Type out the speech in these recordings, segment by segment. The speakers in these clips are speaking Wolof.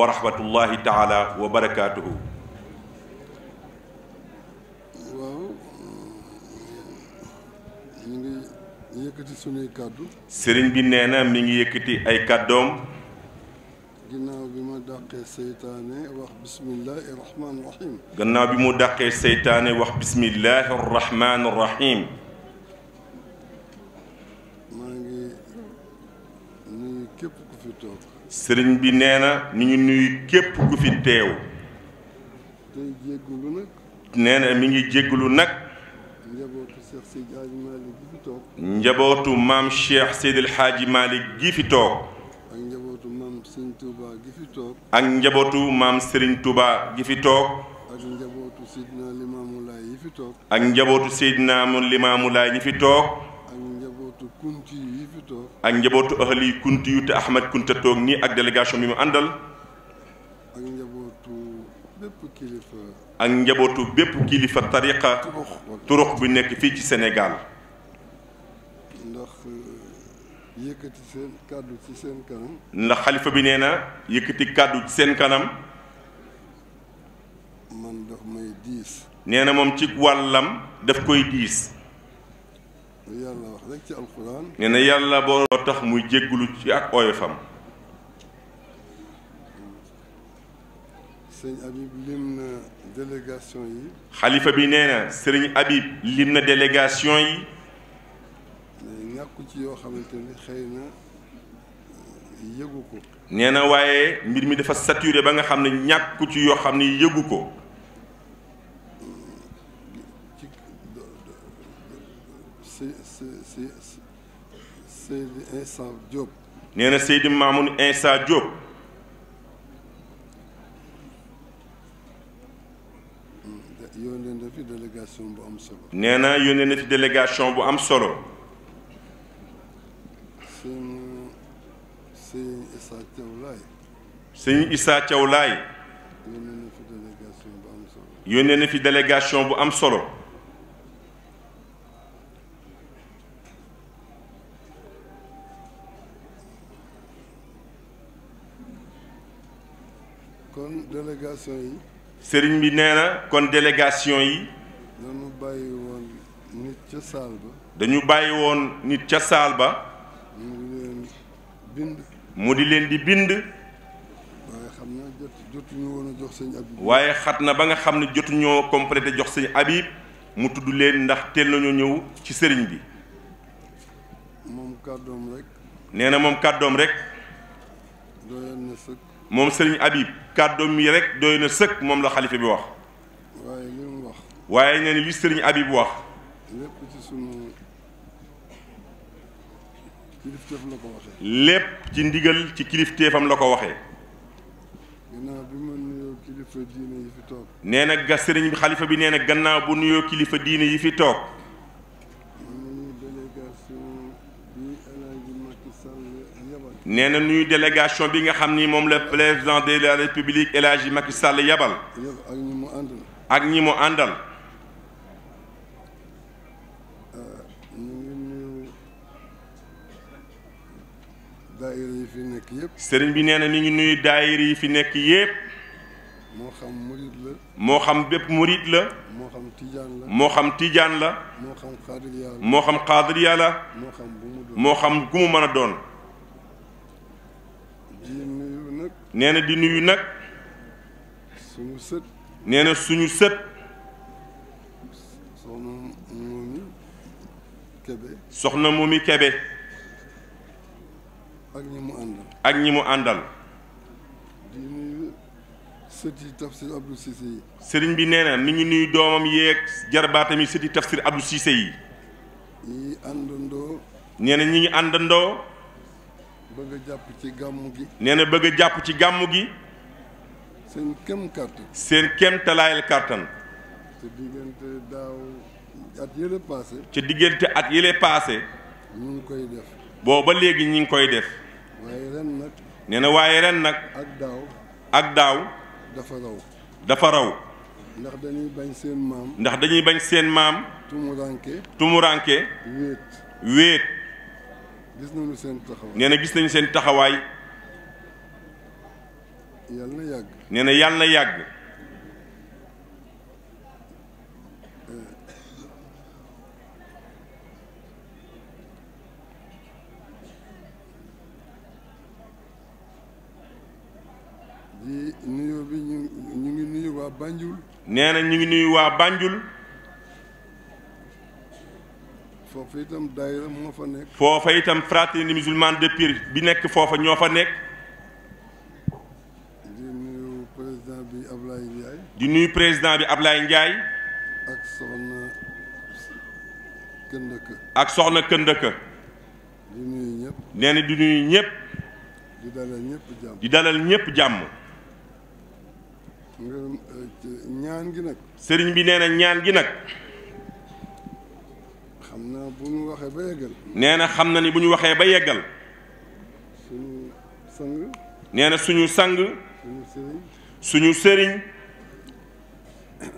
wa rahmatullahi taala wa barakaatuhu. waaw ñu ngi yëkkati sunuy kàddu. sëriñ bi nee na mi ngi yëkkati ay kàddoom. ginnaaw bi ma dàqee seytaane wax bismillahi rahmaani rahim. gannaaw bi mu dàqee seytaane wax bismillahi rahmaani rahim. maa ngi nuyu képp ku fi toog. sëriñ bi nee na mi ngi nuyu képp ku fi teew. tey jéggulu nag. nee na mi ngi jéggulu nag. njabootu Cheikh Seydi Hadji Malick gi fi toog. njabootu maam Cheikh Seydi El Hadji Malick gi fi toog. ak njabootu maam Serigne Touba gi fi toog. ak njabootu maam Serigne Touba gi fi toog. ak njabootu Seydina Limamou Laye yi fi toog. ak njabootu Seydina Limamou Laye yi fi toog. ak njabootu kunti yi fi toog. ak njabootu ahli kunti yu te Ahmed Kunta toog nii ak délégation bi mu àndal. ak njabootu bépp kilifa. ak njabootu bépp kilifa tariqa turux bi nekk fii ci Sénégal. ndax yëkkati seen kàddu ci seen kanam. ndax xalifa bi nee na yëkkati kàddu ci seen kanam. man daf may diis. nee na moom ci wàllam daf koy diis. yàlla wax rek ci alquran. nee na yàlla boo tax muy jéggulu ci ak oyofam. sëñ Habib lim na délégation yi. xalifa bi nee na sëriñ Habib lim na délégation yi. mais ñàkku ci yoo xamante ni xëy na yëgu ko. nee na waaye mbir mi dafa saturé ba nga xam ne ñàkku ci yoo xam ne yëgu ko. Seydi Insa Diop. nee na Seydi Mamoun Insa Diop. yónnee na fi délégation bu am solo. nee na yónnee na fi délégation bu am solo. sëñ Issa Thiaw Laye. sëñ Issa Thiaw Laye. yónnee na fi délégation bu am solo. yónnee na fi délégation bu am solo. kon délégation yi. sëriñ bi nee na kon délégation yi. dañu bàyyi woon nit ca saal ba. dañu bàyyi woon nit ca saal ba. mu di leen bind. mu di leen di bind. waaye xam na jotuñu woon a jox sëñ Habib. waaye xat na ba nga xam ne jotuñoo complété jox sëñ Habib mu tudd leen ndax teel nañoo ñëw ci sëriñ bi. moom kàddoom rek. nee na moom kàddoom rek. doyoon na sëkk. moom sëriñ Habib kàddoom yi rek doy na sëkk moom la xalifa bi wax. waaye li mu wax. waaye nee na li sëriñ Habib wax. lépp ci sunu kilifteef la ko waxee. lépp ci ndigal ci kilifteefam la ko waxee. ginnaaw bi ma nuyoo kilifa diine yi fi toog. nee na ga sëriñ bi xalifa bi nee na gannaaw bu nuyoo kilifa diine yi fi toog. nee na nuyu délégation bi nga xam ni moom la président de la république El Hadji Macky Sall yabal. ak ñi mu àndal. ak ñi mu àndal. ñu ngi nuyu daayira yi fi nekk yëpp. sëriñ bi nee na mi ngi nuyu daayira yi fi nekk yépp. moo xam murid la. moo xam bépp murid la. moo xam tijaan la. moo xam tijaan la. moo xam xaadiriya la. moo xam xaadiriya la. moo xam bu mu doon. moo xam gu mu mën a doon. di nuyu nag. nee na di nuyu nag. suñu sët. nee na suñu sët. soxna Momi Kébé. soxna Momi Kébé. ak ñi mu àndal. ak ñi mu àndal. di nuyu sët yi tafsir Abdou Cissé yi. sëriñ bi nee na mi ngi nuyu doomam yeeg jarbaatam yi sët yi tafsir Abdou Cissé yi. ñi àndandoo. nee na ñi ngi àndandoo. bëgg a jàpp ci gàmmu gi. nee na bëgg a jàpp ci gàmmu gi. seen kem kàttan. seen kem talaayal kàttan. te diggante daaw at yële paase. ca diggante at yële paase. ñu ngi koy def. booba léegi ñi ngi koy def. waaye ren nag. nee na waaye ren nag. ak daaw. ak daaw. dafa raw. dafa raw. ndax dañuy bañ seen maam. ndax dañuy bañ seen maam. tumuranke. tumuranke. wéet. wéet. gis nañu seen taxawaay. nee na gis nañu seen taxawaay. yàlla na yàgg. nee na yàlla na yàgg. di nuyoo bi ñu ngi nuyu waa Banjul. nee na ñu ngi nuyu waa Banjul. foofa itam daayira moo fa nekk. foofa itam fraternité musulmane de Pire bi nekk foofa ñoo fa nekk. di nuyu président bi Ablaye Ndiaye. di nuyu président bi Ablaye Ndiaye. ak soxna Këndëkë. ak soxna Këndëkë. di nuyu ñëpp. nee na di nuyu ñëpp. di dalal ñëpp jàmm. di dalal ñëpp jàmm. ñaan gi nag. sëriñ bi nee na ñaan gi nag. xam naa bu ñu waxee ba yeggal. nee na xam na ni bu ñu waxee ba yeggal. suñu sang. nee na suñu sang. suñu sëriñ. suñu sëriñ.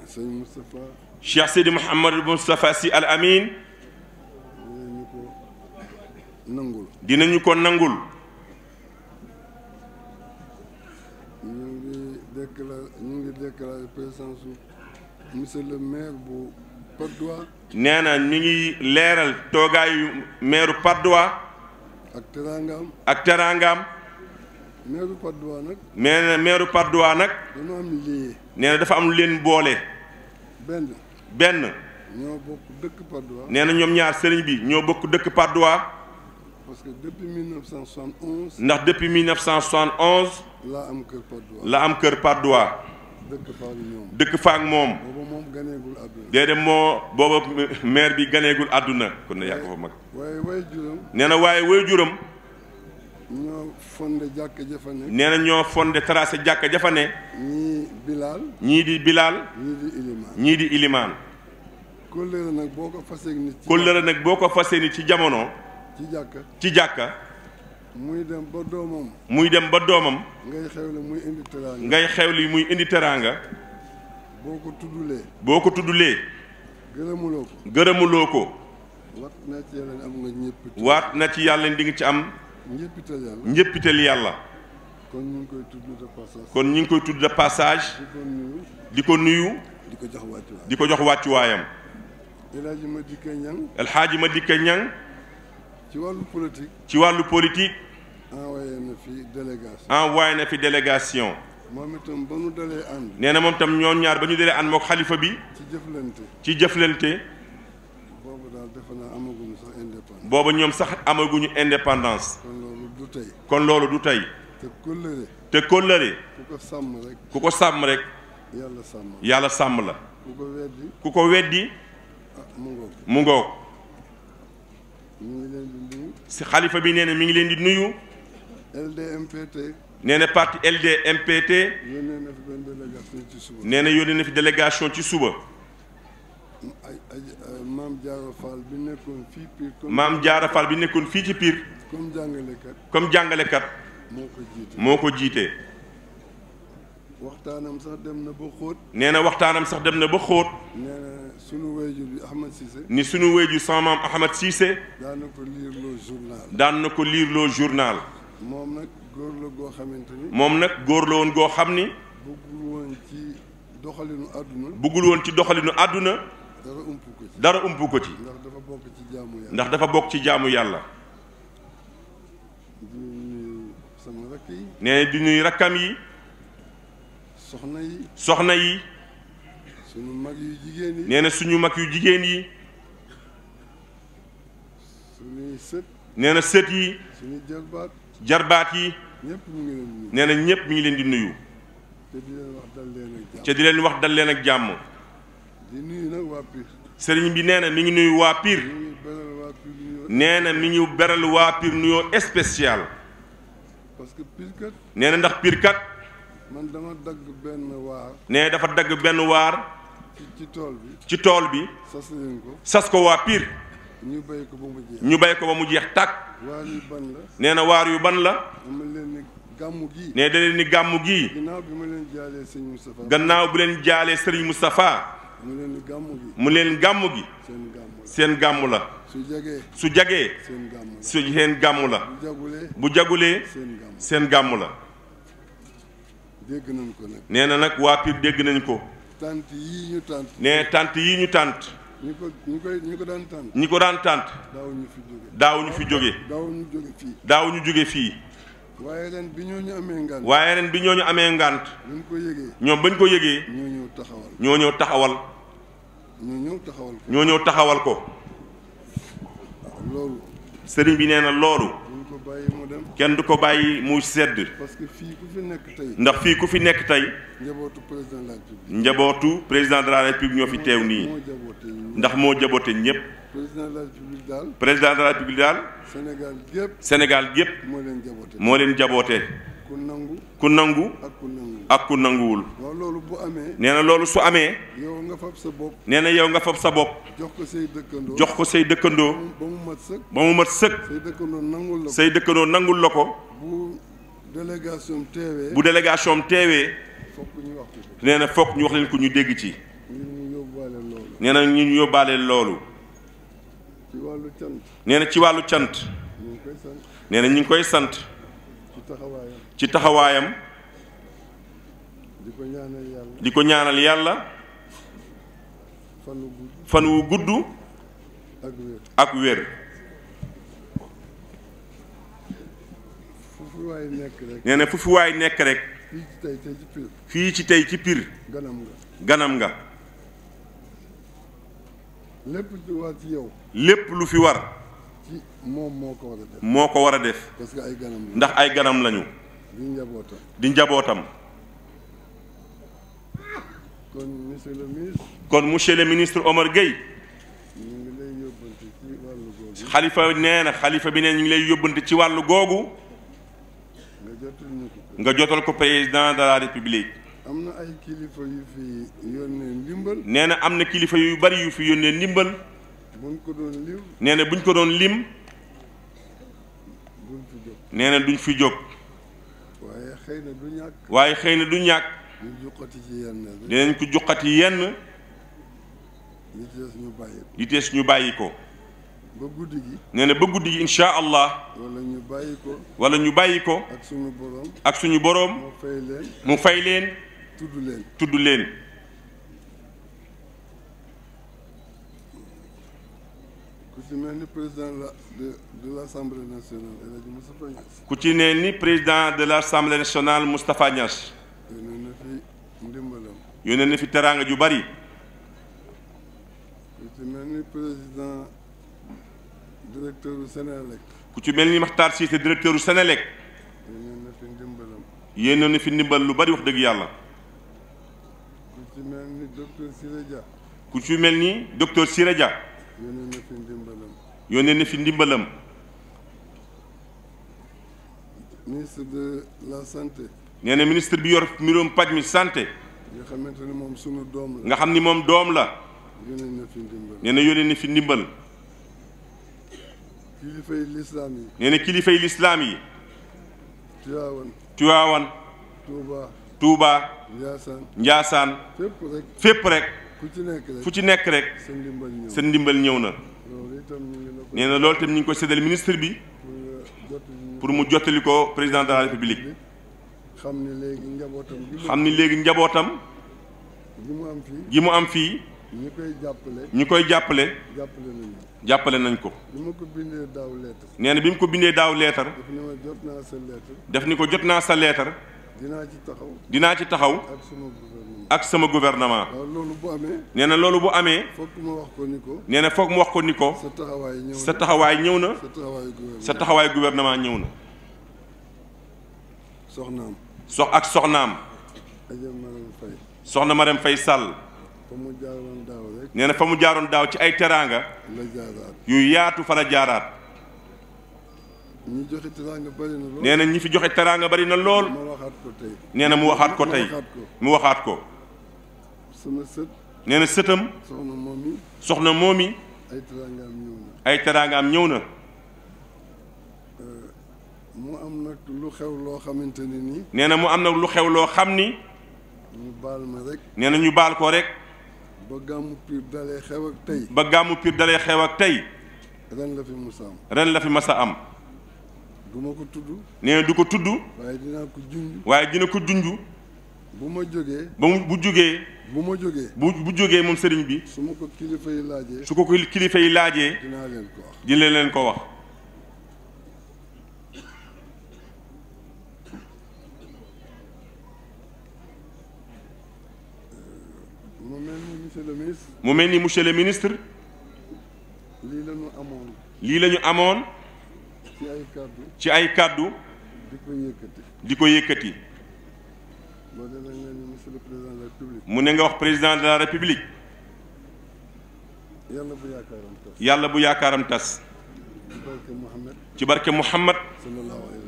sëñ Moustapha. Cheikh Seydi Mouhamadou Moustapha Sy Al Amin. dinañu ko nangul. dinañu ko nangul. ñu ngi déclaré présence su monsieur le maire bu Patte d'Oie. nee na ñu ngi leeral toogaayu maire Patte d'Oie. ak teraangaam. ak teraangaam. maire Patte d'Oie nag. nee na maire Patte d'Oie nag. dañoo am lii. nee na dafa am lu leen boole. benn. ñoo bokk dëkk Patte d'Oie. nee na ñoom ñaar sëriñ bi ñoo bokk dëkk Patte d'Oie. parce que depuis 1971. ndax depuis 1971. laa am kër Patte d'Oie. la am kër Patte d'Oie. dëkk fa ak ñoom. dëkk fa ak moom. booba moom ganeegul àdduna. déedéet booba maire bi ganeegul àdduna kon na yaa ko fa mag. waaye way juróom. nee na waaye way juróom. ñoo fondé jàkka jafa ne. nee na ñoo fondé tracé jàkka jafa ne. ñii Bilal. ñii di Bilal. ñii di Ilimaan. ñii di Ilimaan. kóllëre nag boo ko fasee nit. kóllëre nag boo ko fasee nit ci jamono. ci jàkka. ci jàkka. muy dem ba doomam. muy dem ba doomam. ngay xewle muy indi teraanga. ngay xewli muy indi teraanga. boo ko tuddulee. boo ko tuddulee. gërëmuloo ko. gërëmuloo ko. wat na ci yàlla am nga ñëpp. waat na ci yàlla di nga ci am. njëppital yàlla. njëppital yàlla. kon ñu ngi koy tudd de passage. kon ñu ngi koy tudd de passage. di ko nuyu. di ko jox wàccuwaayam. di ko jox wàccuwaayam. El Hadji Madické Niang. El Hadji Madické Niang. ci wàllu politique. ci wàllu politique. envoyé na fi délégation. envoyé na fi délégation. moom itam ba nu dalee ànd. nee na moom itam ñoom ñaar ba ñu dalee ànd mook xalifa bi. ci jëflante. ci jëflante. boobu daal defe naa amaguñu sax indépendance. booba ñoom sax amaguñu indépendance. kon loolu du tey. kon loolu du tey. te kóllëre. te kóllëre. ku ko sàmm rek. ku ko sàmm rek. yàlla sàmm. yàlla sàmm la. ku ko weddi. ku ko weddi. mu ngoog. mu ngoog. ñu ngi leen di nuyu. si xalifa bi nee na mi ngi leen di nuyu. LDMPT. nee na parti LDMPT. yónnee na fi benn délégation ci suba. nee na yónnee na fi délégation ci suba. maam Diarra Fall bi nekkoon fii Pire. maam Diarra Fall bi nekkoon fii ci Pire. comme jàngalekat. comme jàngalekat. moo ko jiite. moo ko jiite. waxtaanam sax dem na ba xóot. nee na waxtaanam sax dem na ba xóot. nee na sunu wayjur bi Ahmed Cissé. ni sunu wayjur sama maam Ahmed Cissé. daan na ko liirloo journal. daan na ko liirloo journal. moom nag góor la goo xamante ni. moom nag góor la woon goo xam ni. bëggul woon ci doxalinu àdduna. bëggul woon ci doxalinu àdduna. dara ump ko ci. dara ump ko ci. ndax dafa bokk ci jaamu yàlla. ndax dafa bokk ci jaamu yàlla. di nuyu sama rakk yi. nee di nuyu rakkam yi. soxna yi. soxna yi. suñu mag yu jigéen yi. nee na suñu mag yu jigéen yi. suñuy sët. nee na sët yi. suñu jarbaat. jarbaat yi. ñëpp mu ngi leen di nuyu. nee na ñëpp mi ngi leen di nuyu. te di leen wax dal leen ak jàmm. te di leen wax dal leen ak jàmm. di nuyu nag waa Pire. sëriñ bi nee na mi ngi nuyu waa Pire. ñu ngi beral waa Pire nuyoo. nee na mi ngi beral waa Pire nuyoo spécial. parce que Pire kat. nee na ndax Pire kat. man dama dagg benn waar. nee dafa dagg benn waar. ci tool bi. ci tool bi. sas leen ko. sas ko waa Pire. ñu béy ko ba mu jeex. ñu béy ko ba mu jeex tàkk. waar yu ban la. nee na waar yu ban la. dama leen ni gàmmu gii. nee da leen ni gàmmu gii. ginnaaw bi ma leen jaalee sëñ Moustapha. gannaaw bu leen jaalee sëriñ Moustapha. mu leen ni gàmmu gi. mu leen gàmmu gi. seen gàmmu la. seen gàmmu la. su jagee. su jagee. seen gàmmu la. seen gàmmu la. bu jagulee. bu jagulee. seen gàmmu. seen gàmmu la. dégg nañ ko nag. nee na nag waa Pire dégg nañ ko. tant yii ñu tant. nee tant yii ñu tant. ñi ko daan tant. ñi ko daan tant. daawuñu fi jóge. daawuñu fi jóge. daawuñu jóge fii. daawuñu jóge fii. waaye ren bi ñooñu amee ngant. waaye ren bi ñooñu amee ngant. bañ ko yëgee. ñoom bañ ko yëgee. ñoo ñëw taxawal. ñoo ñëw taxawal. ñoo ñëw taxawal ko. ñoo ñëw taxawal ko. loolu. sëriñ bi nee na loolu. duñ ko bàyyi mu dem. kenn du ko bàyyi mu sedd. parce que fii ku fi nekk tey. ndax fii ku fi nekk tey. njabootu président de la République. njabootu président de la République ñoo fi teew nii. ndax moo jaboote ñëpp. président de la République daal. président de la République daal. Sénégal gépp. Sénégal gépp. moo leen jaboote. moo leen jaboote. ku nangu. ku nangu. ak ku nangu. ak ku nanguwul. waaw loolu bu amee. nee na loolu su amee. yow nga fab sa bopp. nee na yow nga fab sa bopp. jox ko say dëkkandoo. jox ko say dëkkandoo. ba mu mat sëkk. ba mu mat sëkk. say dëkkandoo nangul la ko. say dëkkandoo nangul la ko. bu délégation teewee. bu délégation teewee. fokk ñu wax ko. nee na fokk ñu wax leen ko ñu dégg ci. ñu yóbbaale loolu. nee na ñu yóbbaale loolu. ci wàllu cant. nee na ci wàllu cant. ñu ngi koy sant. nee na ñu ngi koy sant. ci taxawaayam. ci taxawaayam. di ko ñaanal yàlla. di ko ñaanal yàlla. fan wu gudd. ak wér. ak wér. fu fi waay nekk rek. nee na fu fi waay nekk rek. fii ci tey ci Pire. ganam nga. ganam nga. lépp lu war ci yow. lépp lu fi war. ci moom moo ko war a def. moo ko war a def. parce que ay ganam la. ndax ay ganam lañu. di njabootam. di njabootam. kon monsieur le ministre. kon monsieur le ministre Omar Gueye. ñu ngi lay yóbbante ci wàllu googu. xalifa nee na xalifa bi ne ñu ngi lay yóbbante ci wàllu googu. nga jotal ko président de la république. am na ay kilifa yu fi yónnee ndimbal. nee na am na kilifa yu bari yu fi yónnee ndimbal. buñ ko doon lim. nee na buñ ko doon lim. duñ fi jóg. nee na duñ fi jóg. waaye xëy na du ñàkk. waaye xëy na du ñàkk. ñu juqati ci yenn. dinañ ko juqati yenn. li tees ñu bàyyi ko. li tees ñu bàyyi ko. ba guddi gi. nee na ba guddi gi incha allah. wala ñu bàyyi ko. wala ñu bàyyi ko. ak suñu boroom. ak suñu boroom. mu fay leen. mu fay leen. tudd leen. tudd leen. ku ci mel ni président de l'Assemblée nationale El Hadj Moustapha Niass. ku ci ne ni président de l'Assemblée nationale Moustapha Niass. yónnee na fi ndimbalam. yónnee na fi teraanga ju bari. ku ci mel ni président directeur u Sénélec. ku ci mel ni Makhtar Cissé directeur u Sénélec. yónnee na fi ndimbalam. yónnee na fi ndimbal lu bari wax dëgg yàlla. ku ci mel ni docteur Siré Dia. ku ci mel ni docteur Siré Dia. yónnee na fi ndimbalam. yónnee na fi ndimbalam. ministre de la santé. nee na ministre bi yor mbirum paj mi santé. nga xamante ni moom sunu doom la. nga xam ni moom doom la. yónnee na fi ndimbal. nee na yónnee na fi ndimbal. kilifay lislaam yi. nee na kilifay lislaam yi. Tiwaawan. Tiwaawan. Touba. Touba. Njaasaan. Njaasaan. fépp rek. fépp rek. ku ci nekk rek. fu ci nekk rek. sa ndimbal ñëw. sa ndimbal ñëw na. loolu itam ñu ngi la ko. nee na loolu itam ñu ngi ko séddale ministre bi. pour mu jottali ko président de la république. xam ni léegi njabootam. xam ni léegi njabootam. gi mu am fii. gi mu am fii. ñi koy jàppale. ñi koy jàppale. jàppale nañu. jàppale nañ ko. bi ma ko bindee daaw lettre. nee na bi mu ko bindee daaw leetar. daf ni ma jot naa sa lettre. def ni ko jot naa sa leetar. dinaa ci taxaw. dinaa ci taxaw. ak sama gouvernement. ak sama gouvernement. waaw loolu bu amee. nee na loolu bu amee. fokk ma wax ko ni ko. nee na foog mu wax ko ni ko. sa taxawaay ñëw na. sa taxawaay ñëw na. sa taxawaayu gouvernement. sa taxawaay gouvernement ñëw na. soxnaam. ak soxnaam. Adja Marème Faye. soxna Marème Faye Sall. fa mu jaaroon daaw rek. nee na fa mu jaaroon daaw ci ay teraanga. la jaaraat. yu yaatu fa la jaaraat. ñi joxe teraanga bari na lool. nee na ñi fi joxe teraanga bari na lool. ma waxaat ko tey. nee na mu waxaat ko tey. mu waxaat ko. sama sët. nee na sëtam. soxna moom yi. soxna moom yi. ay teraangaam ñëw na. ay teraangaam ñëw na. mu am nag lu xew loo xamante ne nii. nee na mu am nag lu xew loo xam ni. ñu baal ma rek. nee na ñu baal ko rek. ba gàmmu Pire dalee xew ak tey. ba gàmmu Pire dalee xew ak tey. ren la fi musa am. ren la fi masa am. du ma ko tudd. nee na du ko tudd. waaye dinaa ko junj. waaye dina ko junj. bu ma jógee. bu jógee. bu ma jógee. bu jógee moom sëriñ bi. su ma ko kilifa yi laajee. su ko kilifa yi laajee. dinaa leen ko wax. dina leen ko wax. mu mel ni monsieur le ministre. mu mel ni monsieur le ministre. lii la ñu amoon. lii la ñu amoon. ci ay kàddu. ci ay kàddu. di ko yëkkati. di ko yëkkati. boo demee nga ni monsieur le président de la république. mu ne nga wax président de la république. yàlla bu yaakaaram tas. yàlla bu yaakaaram tas. ci barke Muhammad. ci barke Muhammad.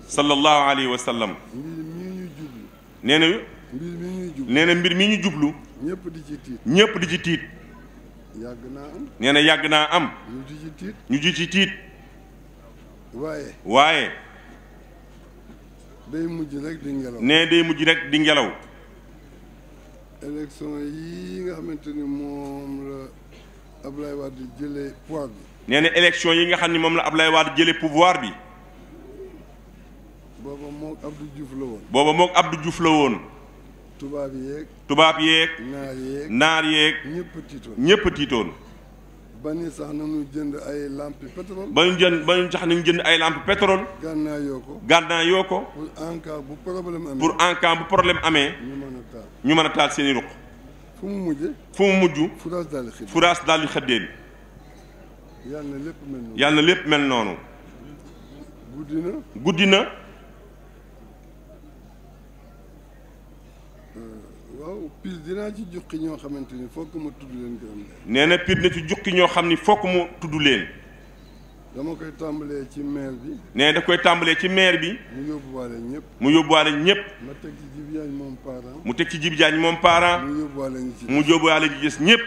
sallallahu alayhi wa sallam. mbir mii ñu jublu. nee na. mbir mii ñuy jublu. nee na mbir mi ñu jublu. ñëpp di ci tiit. ñëpp di ci tiit. yàgg naa am. nee na yàgg naa am. ñu di ci tiit. ñu di ci tiit. waaye. day mujj rek di ngelaw. nee day mujj rek di ngelaw. élection yi nga xamante ni moom la Ablaye Wade jëlee pouvoir bi. nee na élection yi nga xam ni moom la Ablaye Wade jëlee pouvoir bi. booba moog Abdou Diouf la woon. booba moog Abdou Diouf la woon. tubaab yeeg. tubaab yeeg. naar yeeg. naar yeeg. ñëpp tiitoon. ñëpp tiitoon. ba ni sax nañu jënd ay lampe pétrole. ba ñu sax nañu jënd ay lampe pétrole. gànnaa yoo ko. gànnaa yoo ko. pour en cas bu problème amee. pour en cas bu problème amee. ñu mën a taal seen i ruq. fu mu mujj. fu mu mujj. furaas daal di xëddeen. furaas daal di xëddeen. yàlla na lépp mel noonu. yàlla na lépp mel noonu. guddi na. guddi na. waaw pire dinaa ci jukki ñoo xamante ni fokk ma tudd leen gërëm leen. nee na pire na ci jukki ñoo xam ni fokk mu tudd leen. dama koy tàmbalee ci maire bi. nee da koy tàmbalee ci maire bi. mu yóbbuwaale ñëpp. mu yóbbuwaale ñëpp. ma teg ci Jibi Jaañ moom parent. mu teg ci Jibi Jaañ moom parent. mu yóbbuwaale ñu ci. mu yóbbuwaale ji gis ñëpp.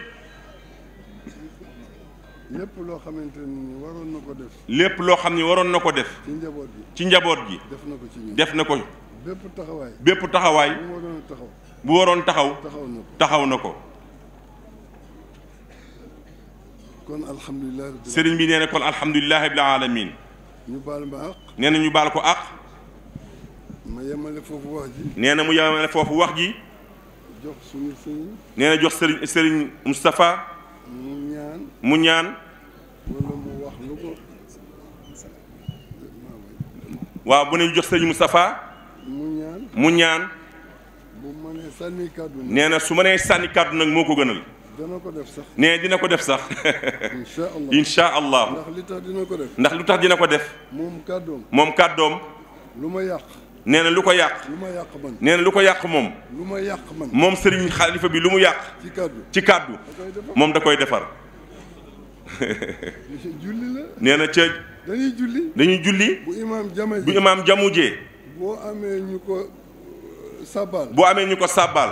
lépp loo xamante ni waroon na ko def. lépp loo xam ni waroon na ko def. ci njaboot gi. ci njaboot gi. def na ko ci ñun. def na ko. bépp taxawaay. bépp taxawaay. bu waroon a taxaw. bu waroon taxaw. taxaw na ko. kon alhamdulilah. sëriñ bi nee na kon alhamdulilah rabbil alamin. ñu baal ma àq. nee na ñu baal ko àq. ma yemale foofu wax ji. nee na mu yemale foofu wax ji. jox suñu sëriñ. nee na jox sëriñ Moustapha. mu ñaan. wala mu wax lu ko. waaw bu ne jox sëriñ Moustapha. mu ñaan. bu ma nee sànni kàddu nag. nee na su ma nee sànni kàddu nag moo ko gënal. dana ko def sax. nee dina ko def sax. incha allah. ndax li tax dina ko def. ndax lu tax dina ko def. moom kàddoom. lu ma yàq. nee na lu ko yàq. lu ma yàq man. nee na lu ko yàq moom. lu ma yàq man. moom sëriñ xalifa bi lu mu yàq. ci kàddu. moom da koy defar. julli la. nee na ca. dañuy julli. bu imaam jamujee. boo amee ñu ko sàbbaal.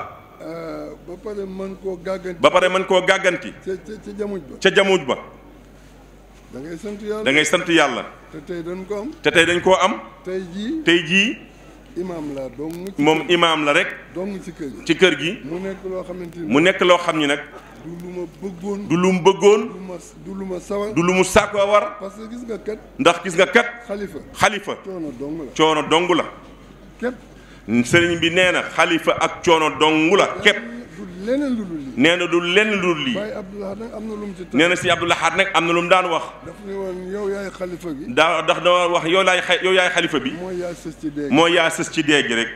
ba pare mën koo gàgganti. ca jamuj ba. da ngay sant yàlla. te tey dañ koo am. tey jii. imaam la dong. moom imaam la rek. dong ci kër gi. mu nekk loo xam ni nag. du lu mu bëggoon. du lu mu sàkkoo war. parce que gis nga kat. xalifa. coono dong la. sëriñ bi nee na xalifa ak coono dong la képp. nee na du lenn lu dul lii. nee na si Abdou Lahad nag am na lu mu daan wax. daf ne woon yow yaay xalifa bi. ndax dama wax yow yaay xalifa bi. mooy yaa sës ci dee gi rek.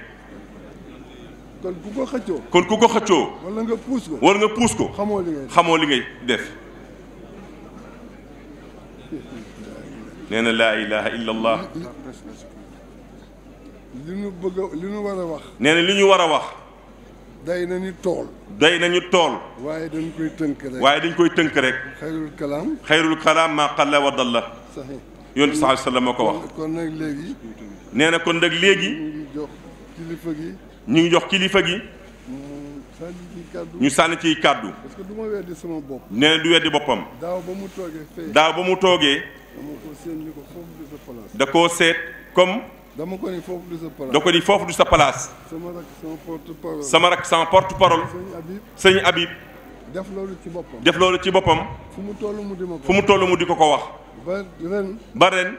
kon ku ko xëccoo. wala nga puus ko. xamoo li ngay def. nee na laa ilaha illa allah. li ñu war a wax. nee na li ñu war a wax. day nañu tool. waaye dañ koy tënk rek. xayrul kalaam maa qalla wa dalla. yonent sallallahu alayhi wa sallam moo ko wax. kon nag léegi. nee na kon nag léegi. ñu ngi jox kilifa gi. ñu sànni ciy kàddu. parce que du ma weddi sama bopp. nee na du weddi boppam. daaw ba mu toogee fee. daaw ba mu toogee. da koo seet comme. dama ko ni foofu du sa place. da ko ni foofu du sa place. sama rak sama porte parole. sëñ Habib. def loolu ci boppam. fu mu toll mu di ko wax. ba ren.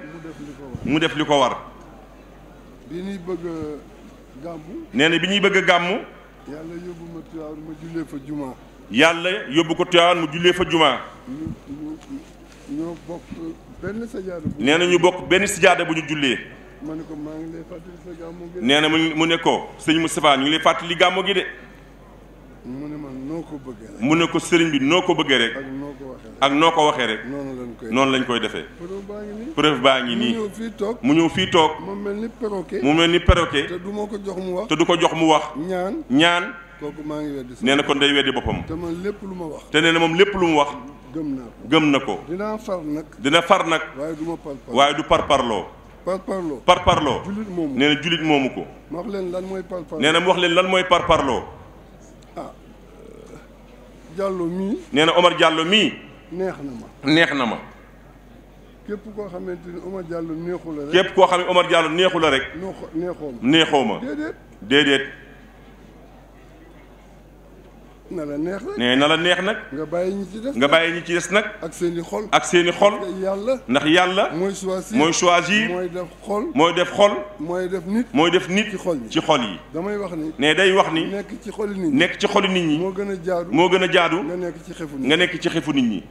mu def li ko war. bi ñuy bëgg a gàmmu. nee na bi ñuy bëgg a gàmmu. yàlla yóbbu ma Tiwaawan ma jullee fa jumaa. yàlla yóbbu ko Tiwaawan mu jullee fa jumaa. ñoo bokk benn sajaada. nee na ñu bokk benn sajaada bu ñu jullee. ma ne ko maa ngi lay fàttali sa gàmmu gi. nee na mu ne ko sëñ Moustapha ñu ngi lay fàttali gàmmu gi de. mu ne ma noo ko bëggee rek. mu ne ko sëriñ bi noo ko bëggee rek. ak noo ko waxee rek. ak noo ko waxee rek. noonu lañ koy defee. preuve baa ngi nii. mu ñëw fii toog. mu mel ni perroquet. mu mel ni perroquet. te du ma ko jox mu wax. te du ko jox mu wax. ñaan. kooku maa ngi weddi. nee na kon day weddi boppam. te man lépp lu ma wax. te nee na moom lépp lu mu wax. gëm na ko. dina far nag. waaye du ma parparloo. waaye du parparloo. parparloo. julit moomu nee na julit moomu ko. ma wax leen lan mooy parparloo. nee na mu wax leen lan mooy parparloo. Diallo mii. nee na Omar Diallo mii. neex na ma. képp koo xamante ni Omar Diallo neexu la rek. képp koo xam ne Omar Diallo neexu la rek. neexoo ma. déedéet. na la neex rek. nee na la neex nag. nga bàyyi ñi ci des. nga bàyyi ñi ci des nag. ak seen i xol. ak seen i xol. yàlla. ndax yàlla. mooy choisir. mooy def xol. mooy def xol. mooy def nit. ci xol yi. damay wax ni. ne day wax ni. nekk ci xoli nit ñi. nekk ci xoli nit ñi. moo gën a jaadu. moo gën a jaadu. nga nekk ci xefu nit ñi. nga nekk ci xefu nit ñi.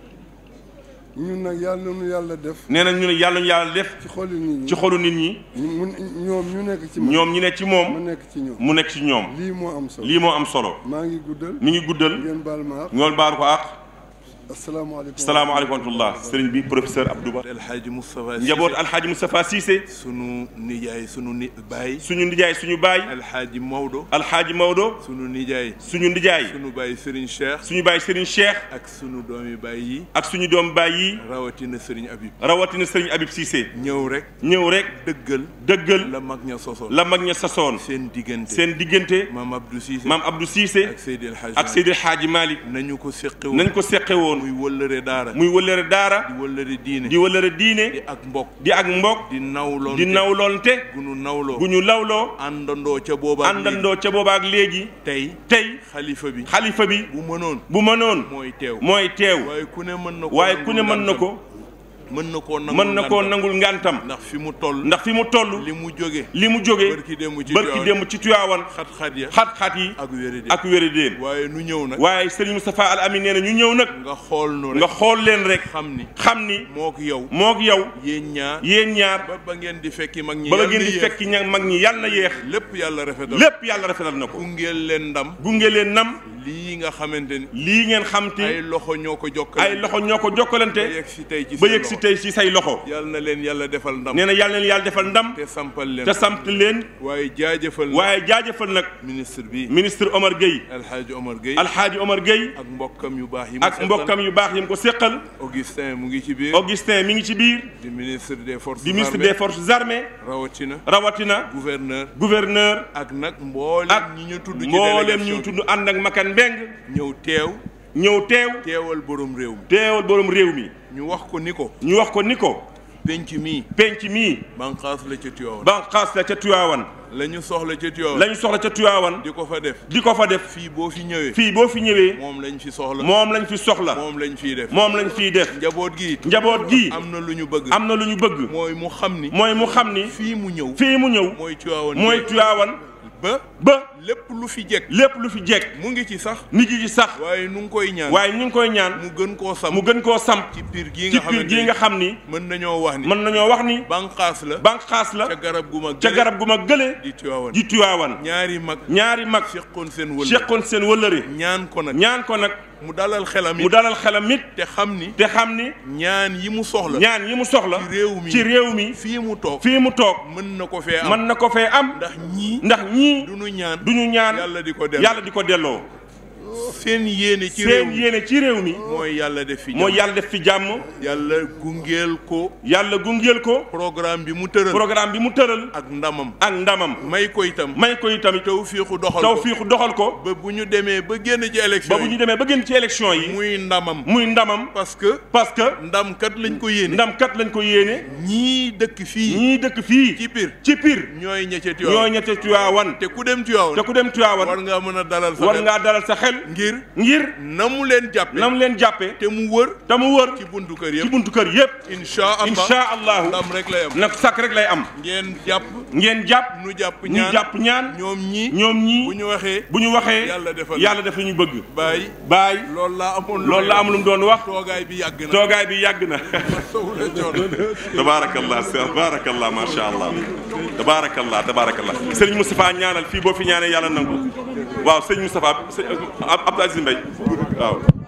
ñun nag yàlla nu yàlla def. nee na ñu ne yàlla ñu yàlla def. ci xolu nit ñi. ci xolu nit ñi. ñoom ñu nekk ci moom. ñoom ñu nekk ci moom. mu nekk ci ñoom. mu nekk ci ñoom. lii moo am solo. lii moo am solo. maa ngi guddal. mi ngi guddal. ngeen baal ma ak. ñool baal ko ak. asalaamaaleykum. salaamaaleykum wa rahmatulah. sëriñ bi professeur Abdou Ba. Alhaji Moustapha Cissé njaboot Alhaji Moustapha Cissé. sunu nijaay sunu baay. suñu nijaay suñu baay. Alhaji Maodo. Alhaji Maodo. sunu nijaay. suñu nijaay. sunu baay Serigne Cheikh. suñu baay Serigne Cheikh. ak sunu doomi baay yi. ak suñu doom baay yi. rawatina Serigne Habib. rawatina Serigne Habib Cissé. ñëw rek. dëggal. la mag ña sosoon. la mag ña sosoon. seen diggante. maam Abdou Cissé. maam Abdou Cissé. ak Seydi El Hadji Malick. nañu ko seqe woon. muy wëllëre daara. di wëllëre diine. di ak mbokk. di nawloonte. gu ñu lawloo. àndandoo ca boobaak léegi. tey. xalifa bi. bu mënoon. mooy teew. waaye ku ne mën na ko. mën na koo nangul ngantam. ndax fi mu toll. li mu jóge. barki démb ci Tiwaawan. xat-xat yi. ak wéradéem. waaye Serigne Moustapha Al Amin nee na ñu ñëw nag. nga xool leen rek. xam ni. mook yow. yéen ñaar. ba ngeen di fekki mag ñi. yàlla na yeex. lépp yàlla rafetal na ko. gungeel leen ndam. lii ngeen xam te. ay loxo ñoo ko jokkalante. ba yegg si tey ci say loxo. yal na leen yàlla defal ndam. nee na yàlla na leen yàlla defal ndam. te samp leen. waaye jaajëfal nag. ministre Omar Gueye. Alhaji Omar Gueye. ak mbokkam yu baax yi mu ko seqal. Augustin mi ngi ci biir. di ministre des forces armées. rawatina. gouverneur. ak nag mboolem ñi ñu tudd ànd ak Makan Mbeng. ñëw teew. teewal borom réew mi. ñu wax ko ni ko. penc mii. banqaas la ca Tiwaawan. la ñu soxla ca Tiwaawan. di ko fa def. fii boo fi ñëwee. moom lañ fi soxla. moom lañ fiy def. njaboot gi. am na lu ñu bëgg. mooy mu xam ni. fii mu ñëw. mooy Tiwaawan. ba lépp lu fi jekk. mu ngi ci sax. waaye ñu ngi koy ñaan. mu gën koo samp. ci piir gii nga xam ni. mën nañoo wax ni. banqaas la. ca garab gu mag gële. di Tiwaawan. ñaari mag. seqoon seen wëllëre. ñaan ko nag. mu dalal xelam it. te xam ni. ñaan yi mu soxla. ci réew mi. fii mu toog. mën na ko fee am. ndax ñii. duñu ñaan. yàlla di ko delloo. seen yéene ci réew mi. mooy yàlla def fi jàmm. yàlla gungeel ko. programme bi mu tëral. ak ndamam. may ko itam. tawfiixu doxal ko. ba bu ñu demee ba génn ci élection yi. muy ndamam. parce que ndam kat lañ ko yéene. ñii dëkk fii. ci Pire. ñooy ña ca Tiwaawan. te ku dem Tiwaawan. war ngaa dalal sa xel. ngir na mu leen jàppe te mu wër ci buntu kër yëpp insha Allah ndam rek lay am ngeen jàpp ngeen jàpp. ñu jàpp ñu jàpp ñaan. ñoom ñii. bu ñu waxee. yàlla def ñu bëgg. baay. loolu laa am lu mu doon wax. toogaay bi yàgg na. tabaarakallah tabaarakallah macha allah. tabaarakallah sëriñ Moustapha ñaanal fii boo fi ñaanee yàlla nangu waaw sëriñ Moustapha Abdou Aziz Mbaye waaw.